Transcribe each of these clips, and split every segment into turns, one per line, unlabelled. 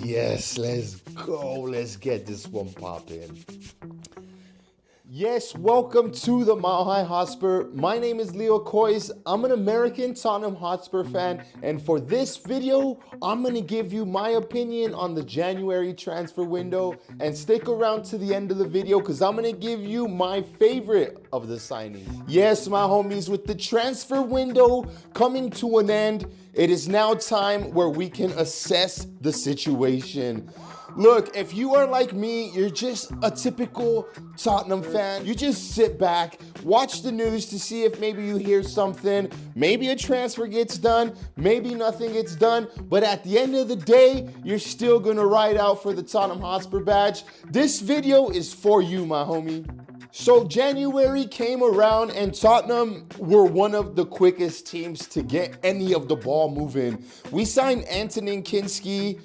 Yes, let's go. Let's get this one popping. Yes, welcome to the Mile High Hotspur. My name is LeoCoys. I'm an American Tottenham Hotspur fan, and for this video, I'm gonna give you my opinion on the January transfer window. And stick around to the end of the video because I'm gonna give you my favorite of the signings. Yes, my homies, with the transfer window coming to an end, it is now time where we can assess the situation. Look, if you are like me, you're just a typical Tottenham fan. You just sit back, watch the news to see if maybe you hear something. Maybe a transfer gets done, maybe nothing gets done. But at the end of the day, you're still gonna ride out for the Tottenham Hotspur badge. This video is for you, my homie. So January came around and Tottenham were one of the quickest teams to get any of the ball moving. We signed Antonin Kinsky.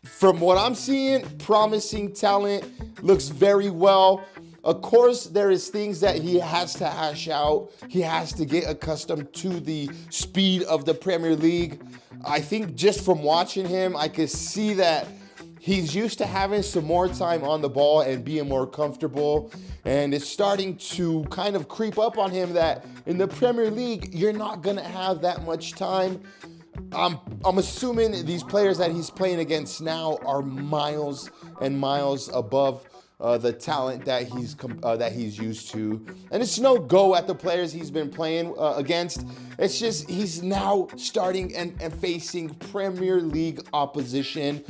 From what I'm seeing, promising talent, looks very well. Of course, there is things that he has to hash out. He has to get accustomed to the speed of the Premier League. I think just from watching him, I could see that he's used to having some more time on the ball and being more comfortable. And it's starting to kind of creep up on him that in the Premier League, you're not going to have that much time. I'm assuming these players that he's playing against now are miles and miles above the talent that he's used to, and it's no go at the players he's been playing against. It's just he's now starting and facing Premier League opposition.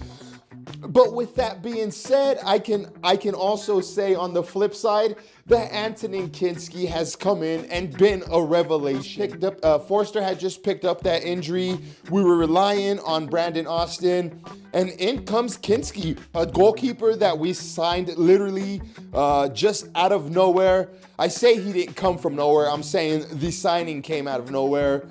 But with that being said, I can also say on the flip side that Antonin Kinsky has come in and been a revelation. Forster had just picked up that injury. We were relying on Brandon Austin, and in comes Kinsky, a goalkeeper that we signed literally just out of nowhere. I say he didn't come from nowhere. I'm saying the signing came out of nowhere.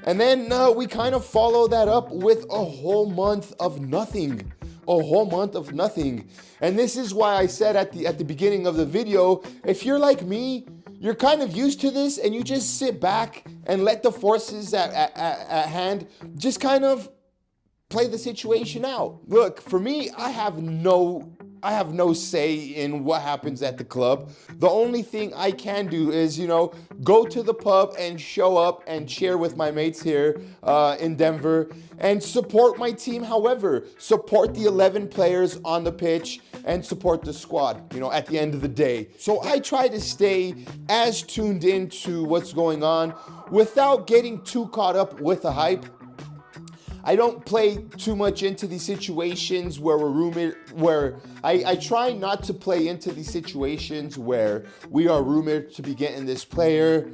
And then we kind of follow that up with a whole month of nothing. A whole month of nothing. And this is why I said at the beginning of the video, if you're like me, you're kind of used to this and you just sit back and let the forces at hand just kind of play the situation out. Look, for me, I have no say in what happens at the club. The only thing I can do is, go to the pub and show up and cheer with my mates here in Denver and support my team. However, support the 11 players on the pitch and support the squad, at the end of the day. So I try to stay as tuned into what's going on without getting too caught up with the hype. I don't play too much into these situations where we're rumored, I try not to play into these situations where we are rumored to be getting this player.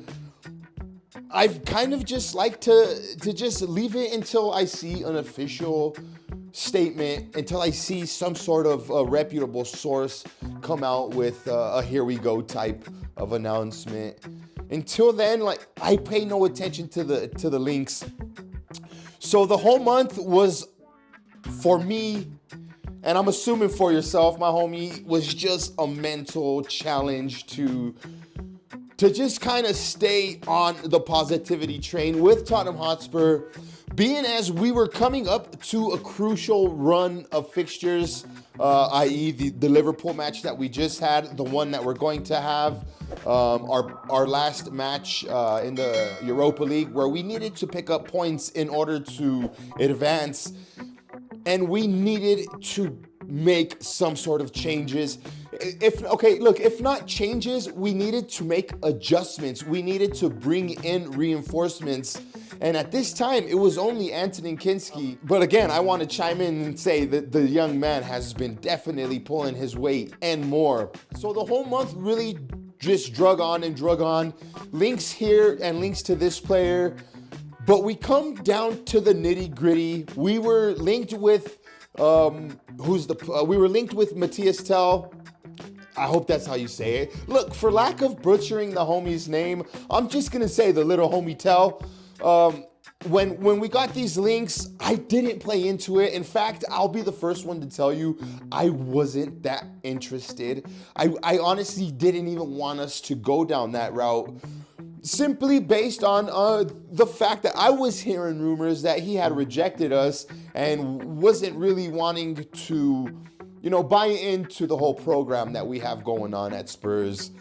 I've kind of just like to just leave it until I see an official statement, until I see some sort of reputable source come out with a here we go type of announcement. Until then, I pay no attention to the links. So the whole month was, for me, and I'm assuming for yourself, my homie, was just a mental challenge to just kind of stay on the positivity train with Tottenham Hotspur, being as we were coming up to a crucial run of fixtures, i.e. the Liverpool match that we just had, the one that we're going to have, our last match in the Europa League, where we needed to pick up points in order to advance, and we needed to make some sort of changes. If not changes, we needed to make adjustments. We needed to bring in reinforcements. And at this time, it was only Antonin Kinsky. But again, I want to chime in and say that the young man has been definitely pulling his weight and more. So the whole month really just drug on and drug on. Links here and links to this player. But we come down to the nitty gritty. We were linked with, we were linked with Mathys Tel. I hope that's how you say it. Look, for lack of butchering the homie's name, I'm just gonna say the little homie Tel. When we got these links, I didn't play into it. In fact, I'll be the first one to tell you, I wasn't that interested. I honestly didn't even want us to go down that route. simply based on the fact that I was hearing rumors that he had rejected us and wasn't really wanting to, buy into the whole program that we have going on at Spurs.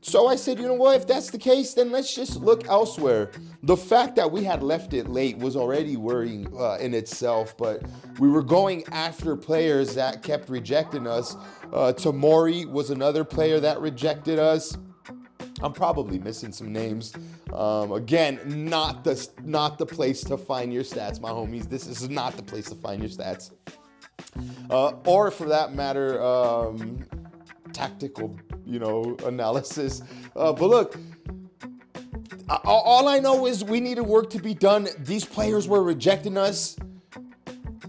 So I said, you know what, if that's the case, then let's just look elsewhere. The fact that we had left it late was already worrying in itself, but we were going after players that kept rejecting us. Tamori was another player that rejected us. I'm probably missing some names. Again, not the place to find your stats, my homies. This is not the place to find your stats. Or for that matter, tactical, analysis. But look, all I know is we needed work to be done. These players were rejecting us.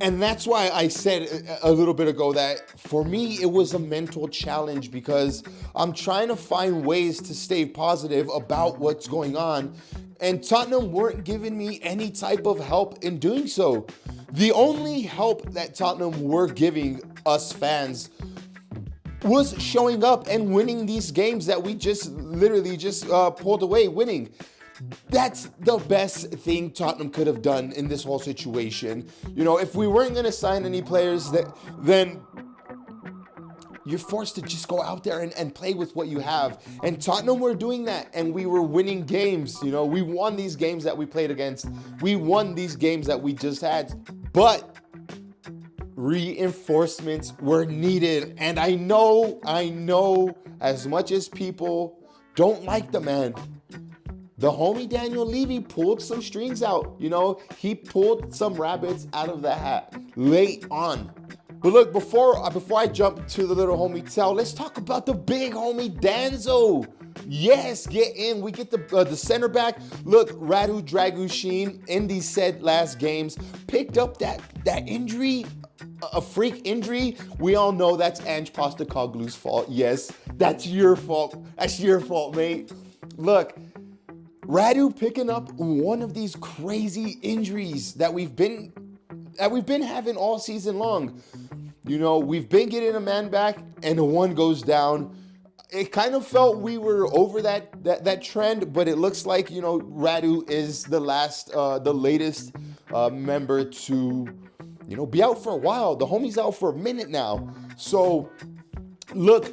And that's why I said a little bit ago that for me, it was a mental challenge because I'm trying to find ways to stay positive about what's going on. And Tottenham weren't giving me any type of help in doing so. The only help that Tottenham were giving us fans was showing up and winning these games that we literally pulled away winning. That's the best thing Tottenham could have done in this whole situation. If we weren't going to sign any players, then you're forced to just go out there and play with what you have. And Tottenham were doing that, and we were winning games. We won these games that we played against. We won these games that we just had. But reinforcements were needed. And I know, as much as people don't like the man, the homie Daniel Levy pulled some strings out. He pulled some rabbits out of the hat late on. But look, before I jump to the little homie Tel, let's talk about the big homie Danso. Yes, get in. We get the center back. Look, Radu Dragushin in these said last games picked up that injury, a freak injury. We all know that's Ange Postecoglou's fault. Yes, that's your fault. That's your fault, mate. Look, Radu picking up one of these crazy injuries that we've been having all season long. We've been getting a man back and the one goes down. It kind of felt we were over that trend, but it looks like, Radu is the latest member to, be out for a while. The homie's out for a minute now. So look,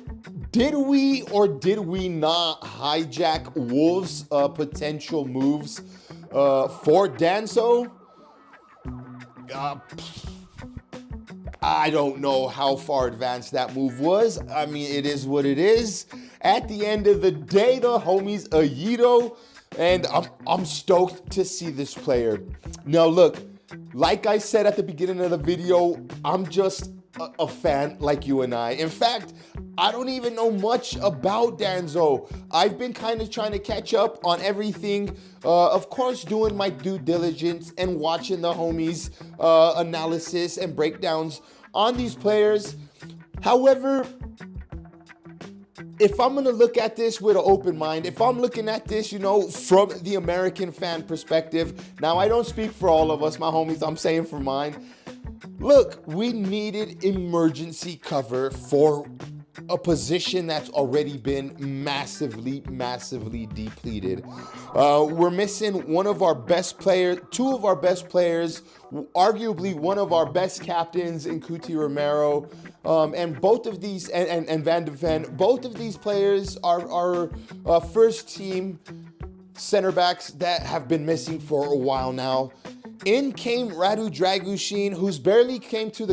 did we or did we not hijack Wolves' potential moves for Danso? I don't know how far advanced that move was. I mean, it is what it is. At the end of the day, the homie's a Yito, and I'm stoked to see this player. Now, look, like I said at the beginning of the video, I'm just a fan like you and I. In fact, I don't even know much about Danso. I've been kind of trying to catch up on everything. Of course, doing my due diligence and watching the homies' analysis and breakdowns on these players. However, if I'm going to look at this with an open mind, if I'm looking at this, from the American fan perspective, now I don't speak for all of us, my homies, I'm saying for mine. Look, we needed emergency cover for a position that's already been massively depleted. We're missing one of our best players, two of our best players, arguably one of our best captains in Cuti Romero, and both of these, and Van de Ven, both of these players are first team center backs that have been missing for a while now. In came Radu Dragushin, who's barely come to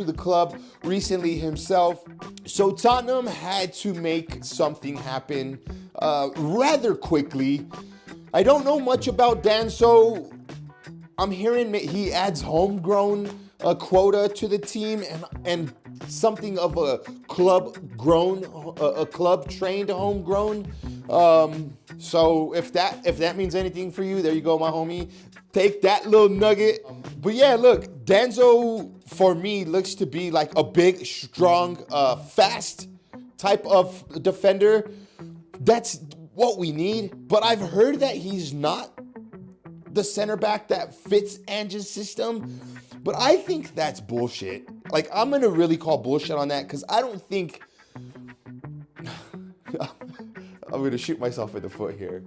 the club recently himself. So Tottenham had to make something happen rather quickly. I don't know much about Danso. I'm hearing he adds homegrown quota to the team and something of a club trained homegrown. So if that means anything for you, there you go, my homie. Take that little nugget. But yeah, look, Danso for me looks to be like a big, strong, fast type of defender. That's what we need. But I've heard that he's not the center back that fits Ange's system. But I think that's bullshit. Like, I'm going to really call bullshit on that because I don't think... I'm gonna shoot myself in the foot here.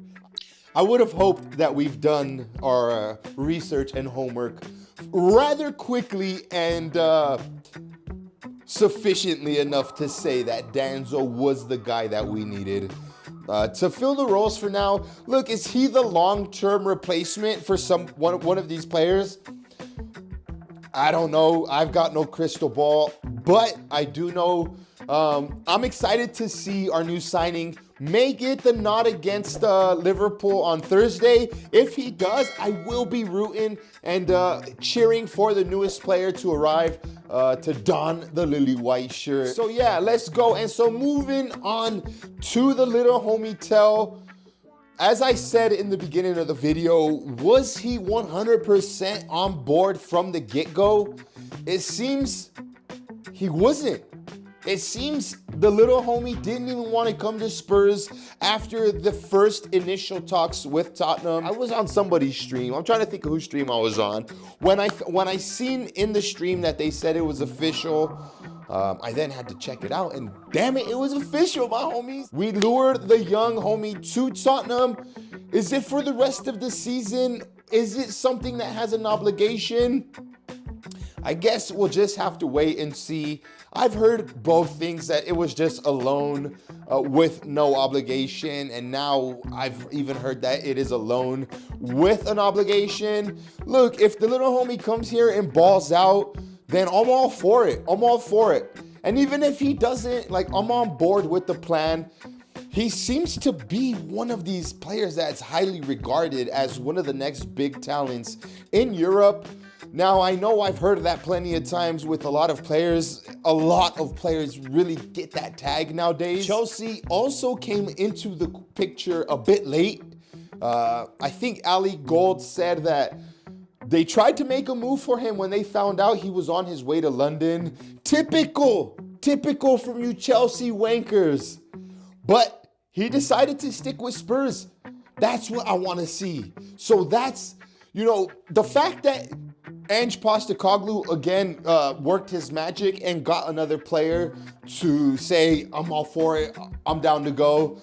I would have hoped that we've done our research and homework rather quickly and sufficiently enough to say that Danso was the guy that we needed to fill the roles for now. Look, is he the long-term replacement for one of these players? I don't know. I've got no crystal ball, but I do know I'm excited to see our new signing make it the nod against Liverpool on Thursday. If he does, I will be rooting and cheering for the newest player to arrive to don the lily white shirt. So yeah, let's go. And so moving on to the little homie Tel. As I said in the beginning of the video, was he 100% on board from the get-go? It seems he wasn't. It seems the little homie didn't even want to come to Spurs after the first initial talks with Tottenham. I was on somebody's stream. I'm trying to think of whose stream I was on. When I seen in the stream that they said it was official, I then had to check it out, and damn it was official, my homies. We lured the young homie to Tottenham. Is it for the rest of the season? Is it something that has an obligation? I guess we'll just have to wait and see. I've heard both things, that it was just a loan with no obligation, and now I've even heard that it is a loan with an obligation. Look, if the little homie comes here and balls out, then I'm all for it. I'm all for it. And even if he doesn't, like, I'm on board with the plan. He seems to be one of these players that's highly regarded as one of the next big talents in Europe. Now, I know I've heard that plenty of times with a lot of players. A lot of players really get that tag nowadays. Chelsea also came into the picture a bit late. I think Ali Gold said that they tried to make a move for him when they found out he was on his way to London. Typical from you Chelsea wankers. But he decided to stick with Spurs. That's what I want to see. So that's, you know, the fact that Ange Postecoglou again worked his magic and got another player to say, I'm all for it, I'm down to go.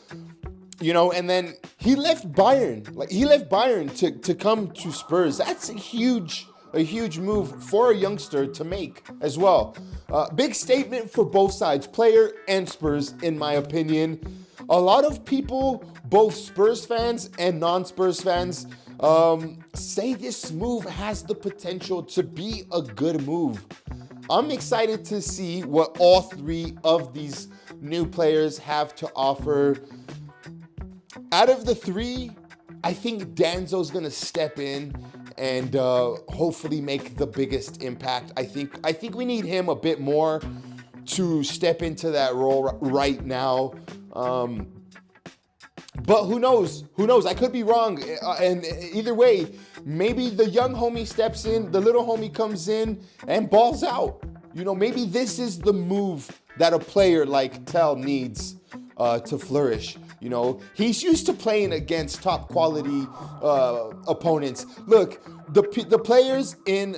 You know, and then he left Bayern. Like, he left Bayern to come to Spurs. That's a huge move for a youngster to make as well. Big statement for both sides, player and Spurs, in my opinion. A lot of people, both Spurs fans and non-Spurs fans, say this move has the potential to be a good move. I'm excited to see what all three of these new players have to offer. Out of the three, I think Danso's gonna step in and hopefully make the biggest impact. I think we need him a bit more to step into that role right now. But who knows? Who knows? I could be wrong. And either way, maybe the young homie steps in, the little homie comes in and balls out. You know, maybe this is the move that a player like Tel needs to flourish. You know, he's used to playing against top quality opponents. Look, the players in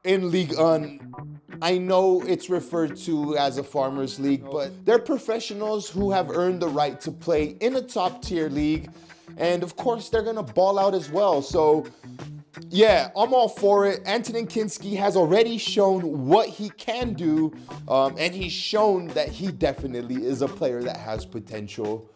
Ligue 1, I know it's referred to as a farmers league, but they're professionals who have earned the right to play in a top tier league. And of course, they're gonna ball out as well. So yeah, I'm all for it. Antonin Kinsky has already shown what he can do, and he's shown that he definitely is a player that has potential.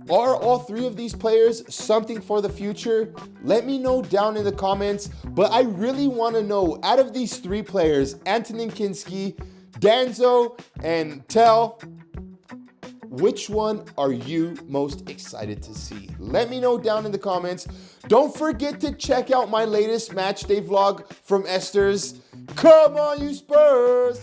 Are all three of these players something for the future? Let me know down in the comments. But I really want to know, out of these three players, Antonin Kinsky, Danso, and Tel, which one are you most excited to see? Let me know down in the comments. Don't forget to check out my latest match day vlog from Esther's. Come on, you Spurs!